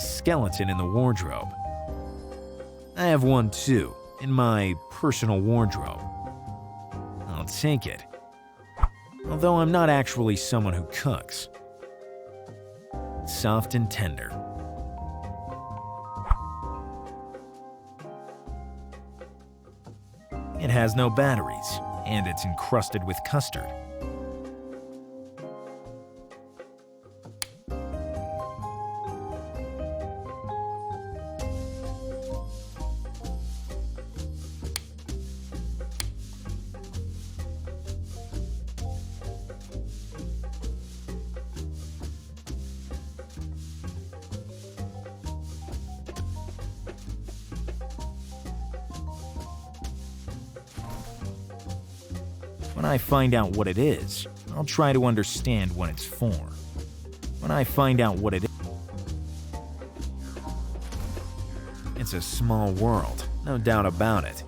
a skeleton in the wardrobe. I have one too, in my personal wardrobe. I'll take it. Although I'm not actually someone who cooks. Soft and tender. It has no batteries, and it's encrusted with custard. When I find out what it is, I'll try to understand what it's for. When I find out what it is, it's a small world, no doubt about it.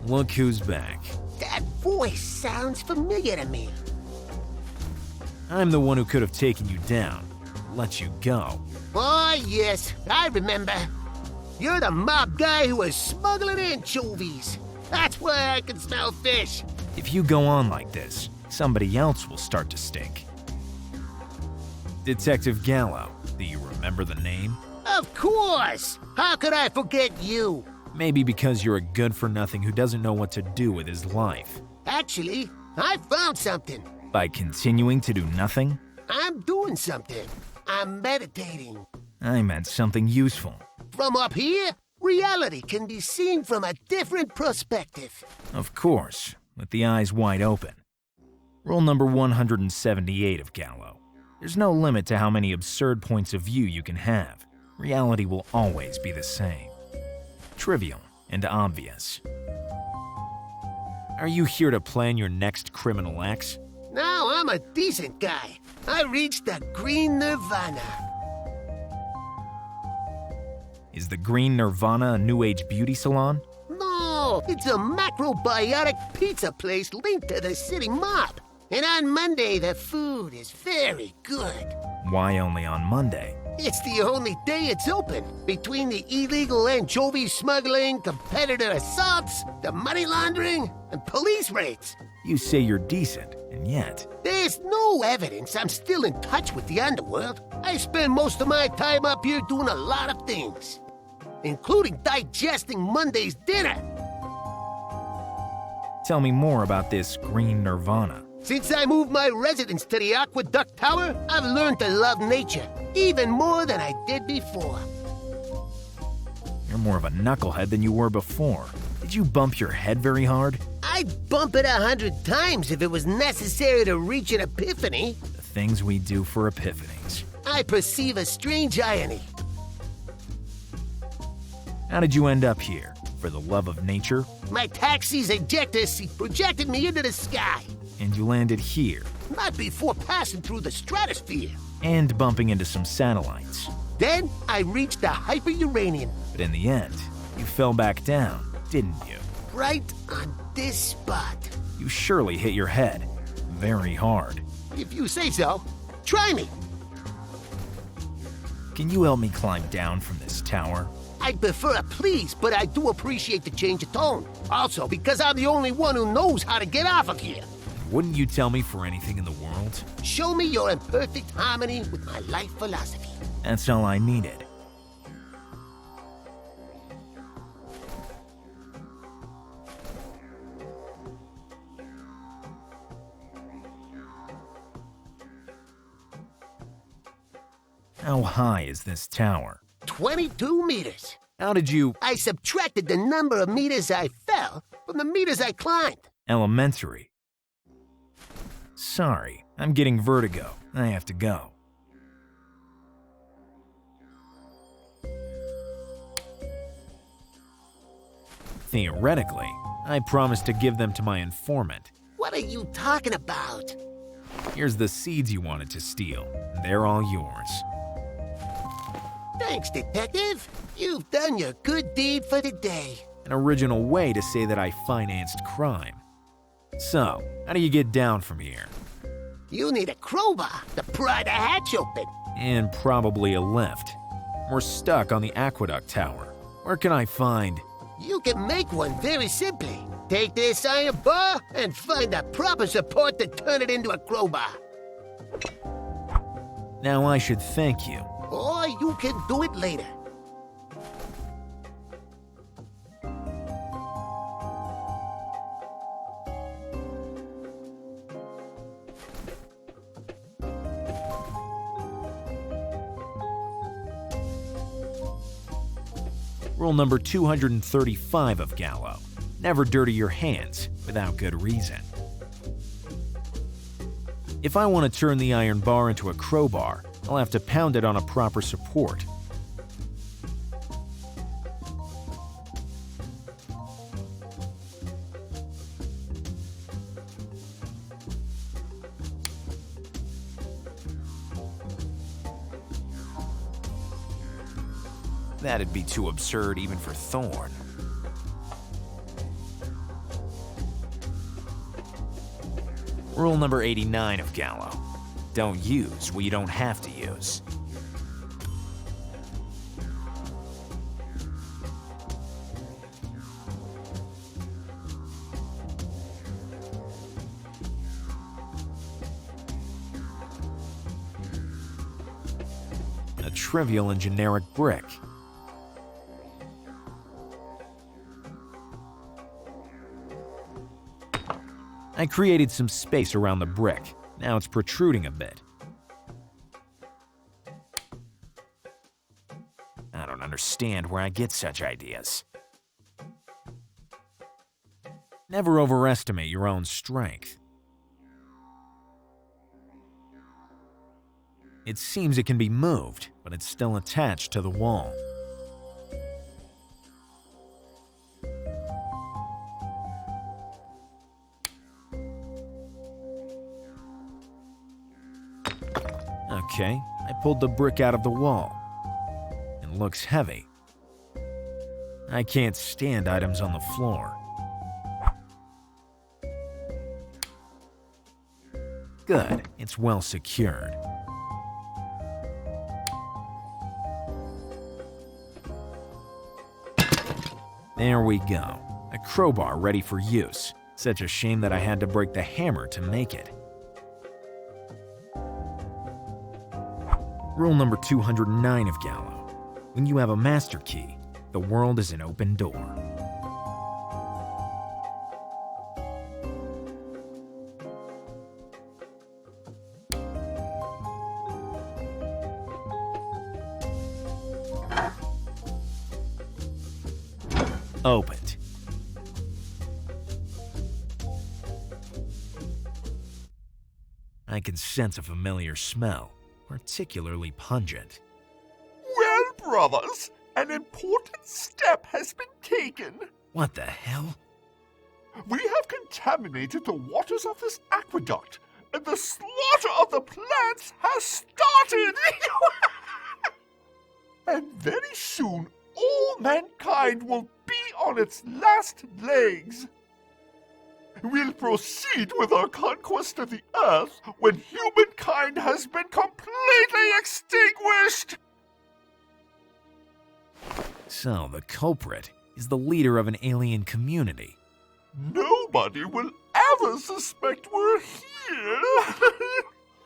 Look who's back. That voice sounds familiar to me. I'm the one who could have taken you down, let you go. Oh, yes, I remember. You're the mob guy who was smuggling anchovies. That's why I can smell fish. If you go on like this, somebody else will start to stink. Detective Gallo, do you remember the name? Of course! How could I forget you? Maybe because you're a good-for-nothing who doesn't know what to do with his life. Actually, I found something. By continuing to do nothing? I'm doing something. I'm meditating. I meant something useful. From up here, reality can be seen from a different perspective. Of course, with the eyes wide open. Rule number 178 of Gallo. There's no limit to how many absurd points of view you can have. Reality will always be the same. Trivial and obvious. Are you here to plan your next criminal acts? Now I'm a decent guy. I reached the green nirvana. Is the Green Nirvana a New Age beauty salon? No, it's a macrobiotic pizza place linked to the city mob. And on Monday, the food is very good. Why only on Monday? It's the only day it's open. Between the illegal anchovy smuggling, competitor assaults, the money laundering, and police raids. You say you're decent, and yet... There's no evidence I'm still in touch with the underworld. I spend most of my time up here doing a lot of things, including digesting Monday's dinner. Tell me more about this Green Nirvana. Since I moved my residence to the Aqueduct Tower, I've learned to love nature, even more than I did before. You're more of a knucklehead than you were before. Did you bump your head very hard? I'd bump it 100 times if it was necessary to reach an epiphany. The things we do for epiphanies. I perceive a strange irony. How did you end up here? For the love of nature? My taxi's ejector seat projected me into the sky. And you landed here. Not before passing through the stratosphere. And bumping into some satellites. Then I reached the hyper-Uranian. But in the end, you fell back down, didn't you? Right on this spot. You surely hit your head. Very hard. If you say so. Try me. Can you help me climb down from this tower? I'd prefer a please, but I do appreciate the change of tone. Also, because I'm the only one who knows how to get off of here. Wouldn't you tell me for anything in the world? Show me you're in perfect harmony with my life philosophy. That's all I needed. How high is this tower? 22 meters. How did you... I subtracted the number of meters I fell from the meters I climbed. Elementary. Sorry, I'm getting vertigo. I have to go. Theoretically, I promised to give them to my informant. What are you talking about? Here's the seeds you wanted to steal. They're all yours. Thanks, Detective. You've done your good deed for the day. An original way to say that I financed crime. So, how do you get down from here? You need a crowbar to pry the hatch open. And probably a lift. We're stuck on the aqueduct tower. Where can I find... You can make one very simply. Take this iron bar and find the proper support to turn it into a crowbar. Now I should thank you. Or you can do it later. Rule number 235 of Gallo. Never dirty your hands without good reason. If I want to turn the iron bar into a crowbar, I'll have to pound it on a proper support. That'd be too absurd even for Thorn. Rule number 89 of Gallo. Don't use what you don't have to use. A trivial and generic brick. I created some space around the brick. Now it's protruding a bit. I don't understand where I get such ideas. Never overestimate your own strength. It seems it can be moved, but it's still attached to the wall. Okay, I pulled the brick out of the wall. It looks heavy. I can't stand items on the floor. Good, it's well secured. There we go. A crowbar ready for use. Such a shame that I had to break the hammer to make it. Rule number 209 of Gallo. When you have a master key, the world is an open door. Opened. I can sense a familiar smell. Particularly pungent. Well, brothers, an important step has been taken. What the hell? We have contaminated the waters of this aqueduct, and the slaughter of the plants has started. And very soon, all mankind will be on its last legs. We'll proceed with our conquest of the Earth when humankind has been completely extinguished! So, the culprit is the leader of an alien community. Nobody will ever suspect we're here!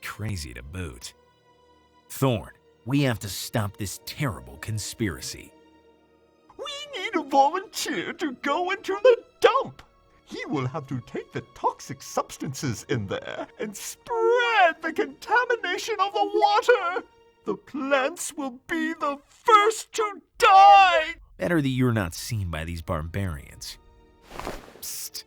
Crazy to boot. Thorn, we have to stop this terrible conspiracy. We need a volunteer to go into the dump! He will have to take the toxic substances in there and spread the contamination of the water. The plants will be the first to die. Better that you're not seen by these barbarians. Psst.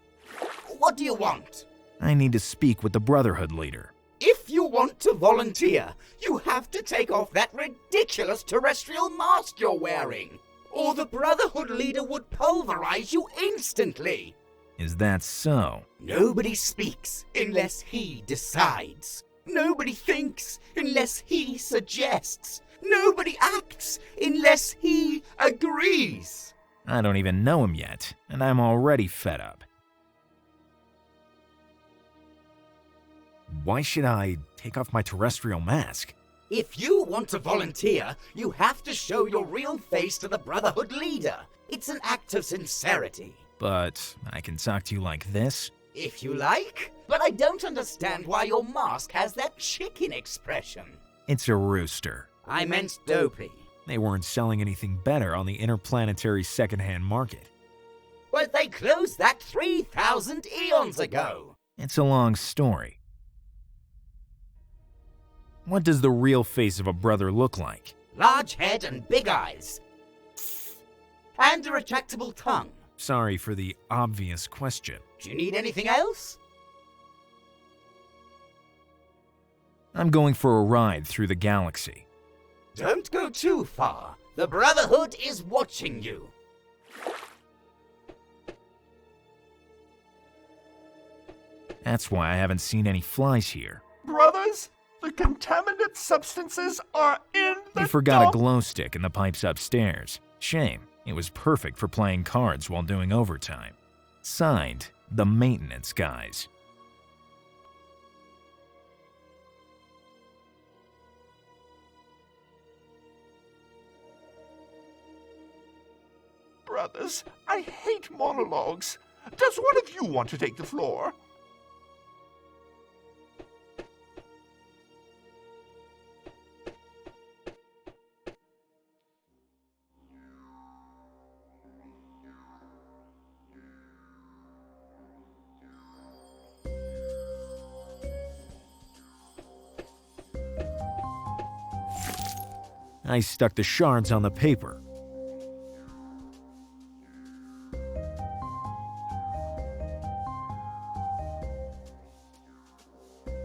What do you want? I need to speak with the Brotherhood leader. If you want to volunteer, you have to take off that ridiculous terrestrial mask you're wearing, or the Brotherhood leader would pulverize you instantly. Is that so? Nobody speaks unless he decides. Nobody thinks unless he suggests. Nobody acts unless he agrees. I don't even know him yet, and I'm already fed up. Why should I take off my terrestrial mask? If you want to volunteer, you have to show your real face to the Brotherhood leader. It's an act of sincerity. But I can talk to you like this? If you like, but I don't understand why your mask has that chicken expression. It's a rooster. I meant dopey. They weren't selling anything better on the interplanetary secondhand market. But they closed that 3,000 eons ago. It's a long story. What does the real face of a brother look like? Large head and big eyes. And a retractable tongue. Sorry for the obvious question. Do you need anything else? I'm going for a ride through the galaxy. Don't go too far. The Brotherhood is watching you. That's why I haven't seen any flies here. Brothers, the contaminant substances are in the You forgot dump. a glow stick in the pipes upstairs. Shame. It was perfect for playing cards while doing overtime. Signed, the maintenance guys. Brothers, I hate monologues. Does one of you want to take the floor? I stuck the shards on the paper.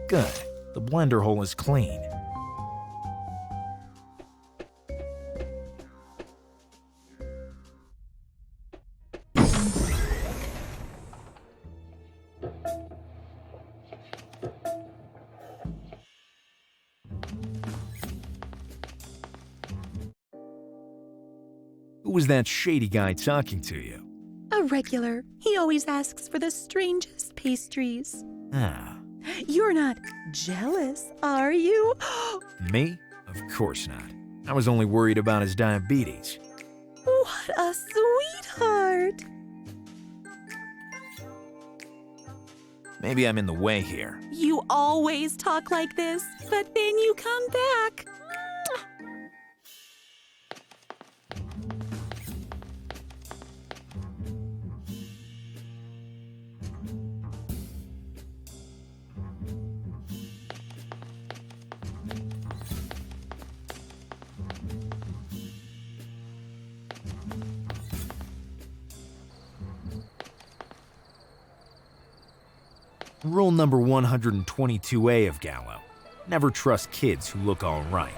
Good. The blender hole is clean. Who was that shady guy talking to you? A regular. He always asks for the strangest pastries. Ah, You're not jealous, are you? me? Of course not. I was only worried about his diabetes. What a sweetheart! Maybe I'm in the way here. You always talk like this, but then you come back. Rule number 122A of Gallo. Never trust kids who look all right,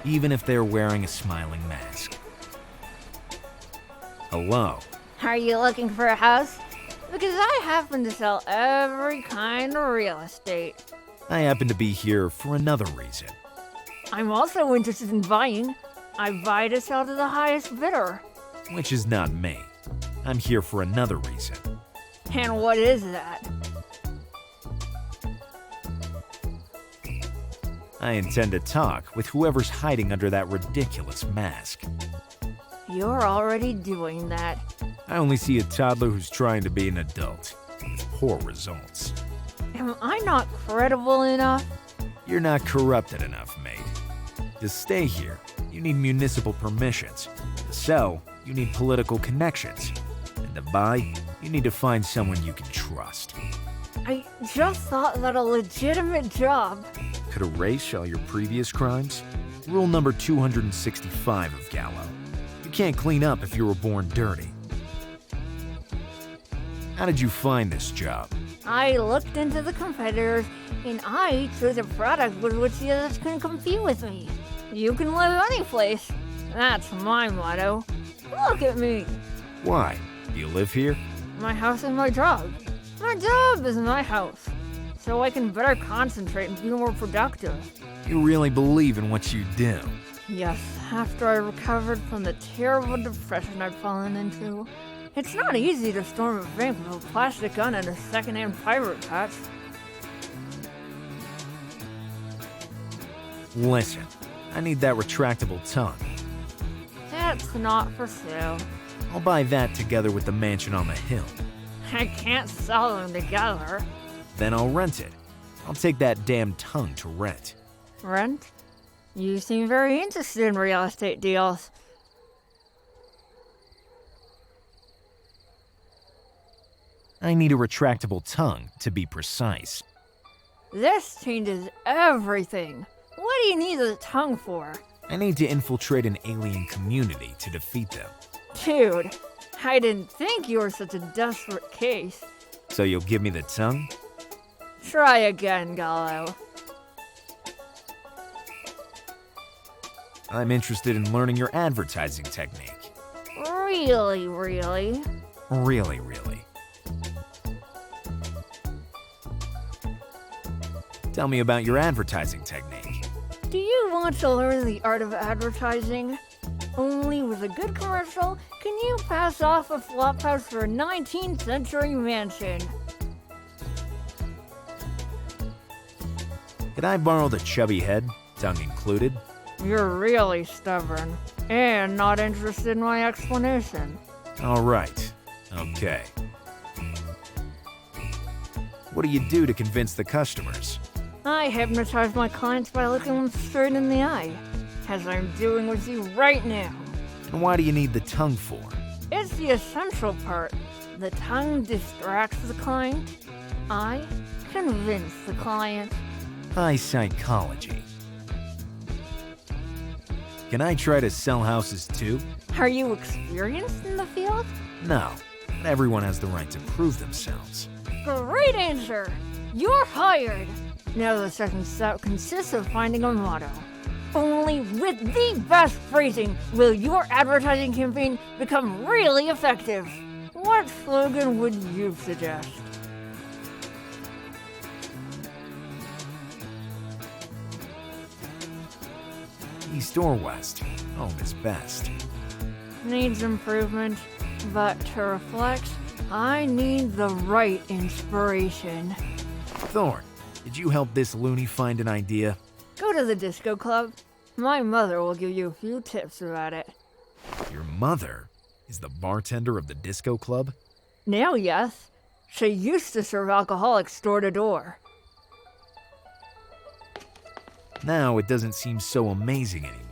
even if they're wearing a smiling mask. Hello. Are you looking for a house? Because I happen to sell every kind of real estate. I happen to be here for another reason. I'm also interested in buying. I buy to sell to the highest bidder. Which is not me. I'm here for another reason. And what is that? I intend to talk with whoever's hiding under that ridiculous mask. You're already doing that. I only see a toddler who's trying to be an adult, with poor results. Am I not credible enough? You're not corrupted enough, mate. To stay here, you need municipal permissions. To sell, you need political connections. And to buy, you need to find someone you can trust. I just thought that a legitimate job. Could erase all your previous crimes? Rule number 265 of Gallo. You can't clean up if you were born dirty. How did you find this job? I looked into the competitors, and I chose a product with which the others couldn't compete with me. You can live any place. That's my motto. Look at me. Why? Do you live here? My house is my job. My job is my house. So I can better concentrate and be more productive. You really believe in what you do. Yes, after I recovered from the terrible depression I'd fallen into. It's not easy to storm a bank with a plastic gun and a second-hand pirate patch. Listen, I need that retractable tongue. That's not for sale. I'll buy that together with the mansion on the hill. I can't sell them together. Then I'll rent it. I'll take that damn tongue to rent. Rent? You seem very interested in real estate deals. I need a retractable tongue, to be precise. This changes everything. What do you need the tongue for? I need to infiltrate an alien community to defeat them. Dude, I didn't think you were such a desperate case. So you'll give me the tongue? Try again, Gallo. I'm interested in learning your advertising technique. Really? Really. Tell me about your advertising technique. Do you want to learn the art of advertising? Only with a good commercial can you pass off a flophouse for a 19th century mansion. Could I borrow the chubby head, tongue included? You're really stubborn and not interested in my explanation. All right. Okay. What do you do to convince the customers? I hypnotize my clients by looking them straight in the eye, as I'm doing with you right now. And why do you need the tongue for? It's the essential part. The tongue distracts the client. I convince the client. High psychology. Can I try to sell houses too? Are you experienced in the field? No, but everyone has the right to prove themselves. Great answer! You're hired! Now the second step consists of finding a motto. Only with the best phrasing will your advertising campaign become really effective. What slogan would you suggest? East or west, home is best. Needs improvement, but to reflect, I need the right inspiration. Thorn, did you help this loony find an idea? Go to the disco club. My mother will give you a few tips about it. Your mother is the bartender of the disco club? Now, yes. She used to serve alcoholics door to door. Now it doesn't seem so amazing anymore.